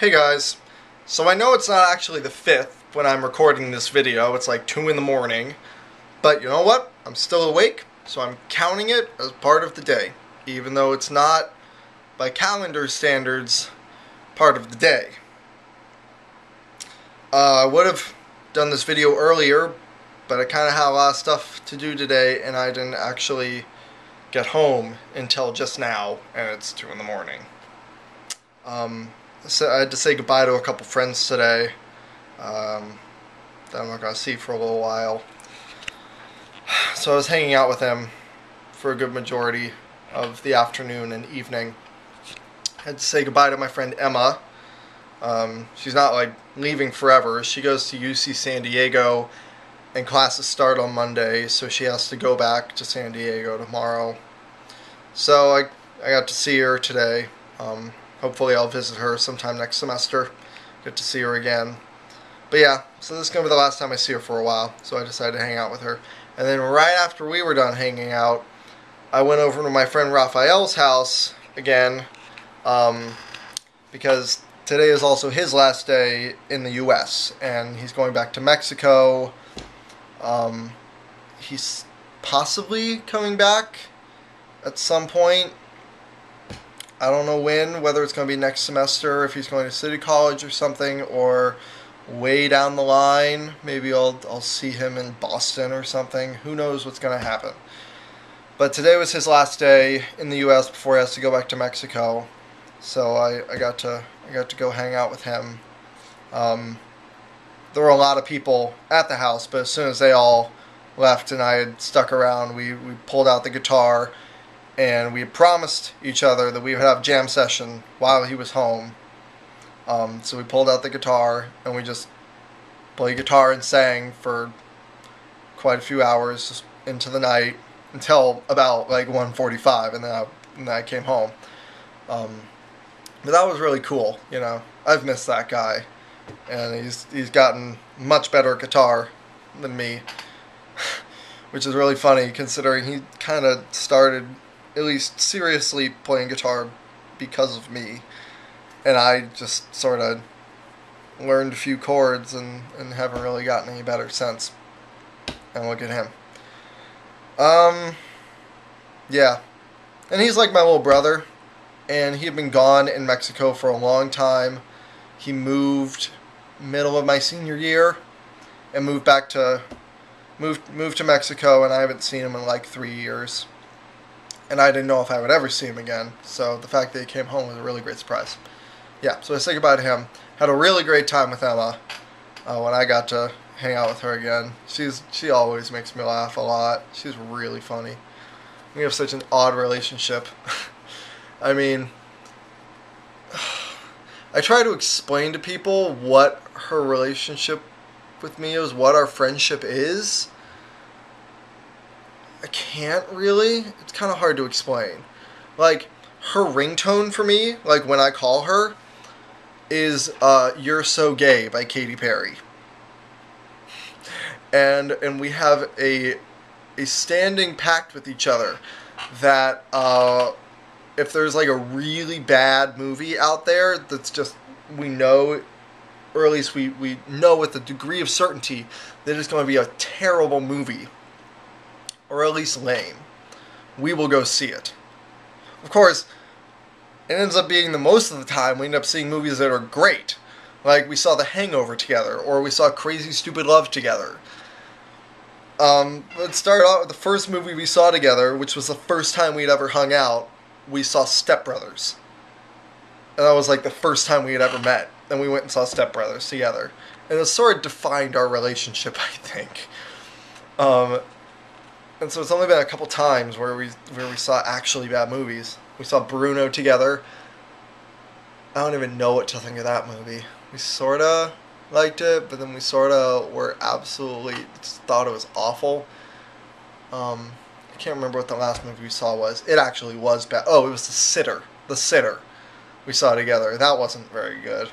Hey guys, so I know it's not actually the 5th when I'm recording this video, it's like 2 in the morning, but you know what? I'm still awake, so I'm counting it as part of the day, even though it's not, by calendar standards, part of the day. I would have done this video earlier, but I kind of had a lot of stuff to do today, and I didn't actually get home until just now, and it's 2 in the morning. So I had to say goodbye to a couple friends today that I'm not going to see for a little while. So I was hanging out with them for a good majority of the afternoon and evening. I had to say goodbye to my friend Emma. She's not like leaving forever. She goes to UC San Diego and classes start on Monday, so she has to go back to San Diego tomorrow. So I got to see her today. Hopefully I'll visit her sometime next semester. Get to see her again. But yeah, so this is going to be the last time I see her for a while. So I decided to hang out with her. And then right after we were done hanging out, I went over to my friend Raphael's house again. Because today is also his last day in the U.S. And he's going back to Mexico. He's possibly coming back at some point. I don't know when, whether it's going to be next semester, if he's going to City College or something, or way down the line. Maybe I'll see him in Boston or something. Who knows what's going to happen. But today was his last day in the U.S. before he has to go back to Mexico. So I got to go hang out with him. There were a lot of people at the house, but as soon as they all left and I had stuck around, we pulled out the guitar. And we had promised each other that we would have jam session while he was home. So we pulled out the guitar and we just played guitar and sang for quite a few hours just into the night until about like 1:45, and then I came home. But that was really cool. You know, I've missed that guy, and he's gotten much better at guitar than me, which is really funny considering he kind of started at least seriously playing guitar because of me, and I just sort of learned a few chords and haven't really gotten any better since. And look at him. Yeah, and he's like my little brother, and he had been gone in Mexico for a long time. He moved middle of my senior year and moved to Mexico, and I haven't seen him in like 3 years. And I didn't know if I would ever see him again. So the fact that he came home was a really great surprise. Yeah, so I said goodbye to him. Had a really great time with Emma when I got to hang out with her again. She always makes me laugh a lot. She's really funny. We have such an odd relationship. I mean, I try to explain to people what her relationship with me is, what our friendship is. I can't really. It's kind of hard to explain. Like, her ringtone for me, like when I call her, is You're So Gay by Katy Perry. And we have a standing pact with each other that if there's like a really bad movie out there that's just, we know, or at least we know with a degree of certainty that it's going to be a terrible movie, or at least lame, we will go see it. Of course, it ends up being the most of the time we end up seeing movies that are great. Like we saw The Hangover together, or we saw Crazy Stupid Love together. Let's start out with the first movie we saw together, which was the first time we'd ever hung out. We saw Step Brothers. And that was like the first time we had ever met. And we went and saw Step Brothers together. And it sort of defined our relationship, I think. And so it's only been a couple times where we saw actually bad movies. We saw Bruno together. I don't even know what to think of that movie. We sorta liked it, but then we sorta were absolutely just thought it was awful. I can't remember what the last movie we saw was. It actually was bad. Oh, it was The Sitter. The Sitter. We saw together. That wasn't very good.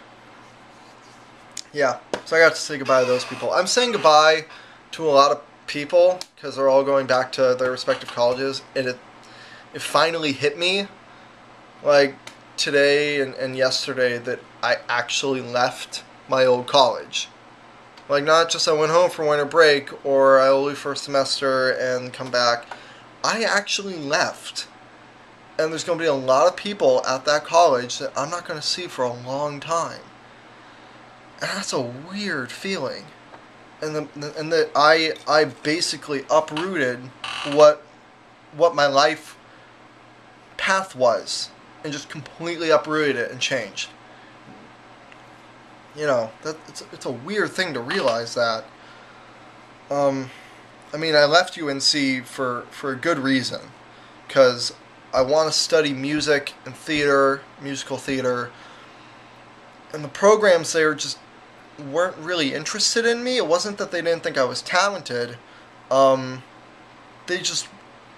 Yeah, so I got to say goodbye to those people. I'm saying goodbye to a lot of people because they're all going back to their respective colleges, and it finally hit me, like, today and yesterday that I actually left my old college. Like, not just I went home for winter break or I will leave for a semester and come back. I actually left. And there's going to be a lot of people at that college that I'm not going to see for a long time. And that's a weird feeling. And that I basically uprooted what my life path was and just completely uprooted it and changed. You know, it's a weird thing to realize that. I mean, I left UNC for a good reason, because I want to study music and theater, musical theater, and the programs there just weren't really interested in me. It wasn't that they didn't think I was talented. They just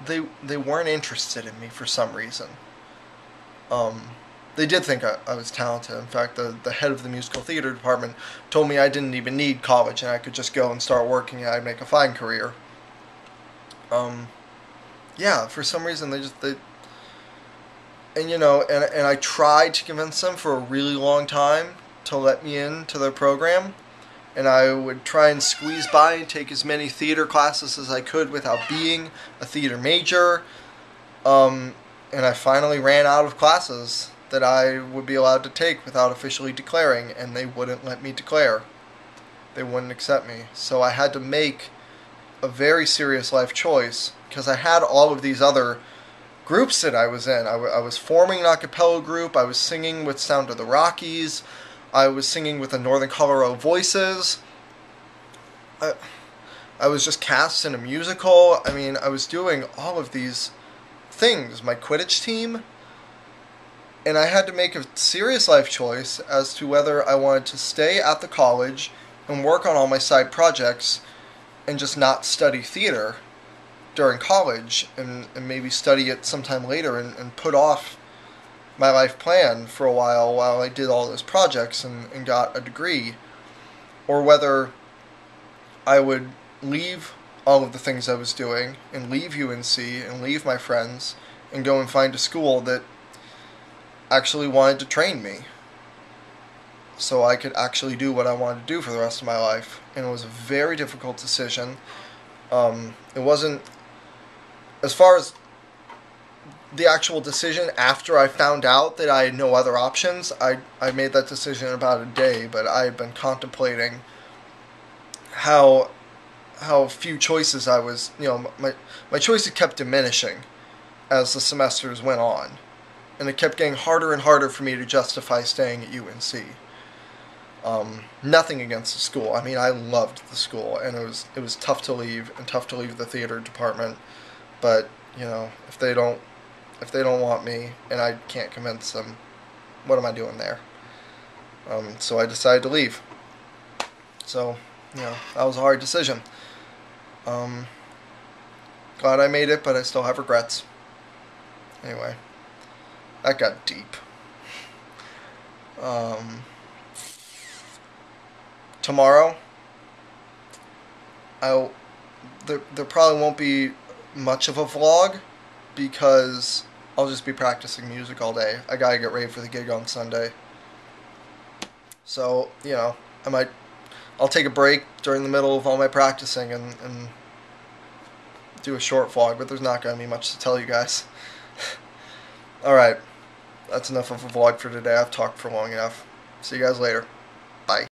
they weren't interested in me for some reason. They did think I was talented. In fact, the head of the musical theater department told me I didn't even need college and I could just go and start working and I'd make a fine career. Yeah, for some reason and you know, and I tried to convince them for a really long time to let me into their program, and I would try and squeeze by and take as many theater classes as I could without being a theater major. And I finally ran out of classes that I would be allowed to take without officially declaring, and they wouldn't let me declare. They wouldn't accept me. So I had to make a very serious life choice, because I had all of these other groups that I was in. I was forming an a cappella group. I was singing with Sound of the Rockies. I was singing with the Northern Colorado Voices. I was just cast in a musical. I mean, I was doing all of these things. My Quidditch team. And I had to make a serious life choice as to whether I wanted to stay at the college and work on all my side projects and just not study theater during college and maybe study it sometime later and put off my life plan for a while I did all those projects and got a degree, or whether I would leave all of the things I was doing and leave UNC and leave my friends and go and find a school that actually wanted to train me so I could actually do what I wanted to do for the rest of my life. And it was a very difficult decision. It wasn't, as far as the actual decision after I found out that I had no other options, I made that decision in about a day, but I had been contemplating how few choices I was, you know, my choices kept diminishing as the semesters went on. And it kept getting harder and harder for me to justify staying at UNC. Nothing against the school. I mean, I loved the school, and it was tough to leave, and tough to leave the theater department. But you know, if they don't want me, and I can't convince them, what am I doing there? So I decided to leave. So you know, that was a hard decision. Glad I made it, but I still have regrets. Anyway, that got deep. Tomorrow, there probably won't be much of a vlog because I'll just be practicing music all day. I gotta get ready for the gig on Sunday. So, you know, I'll take a break during the middle of all my practicing and do a short vlog, but there's not gonna be much to tell you guys. Alright, that's enough of a vlog for today. I've talked for long enough. See you guys later. Bye.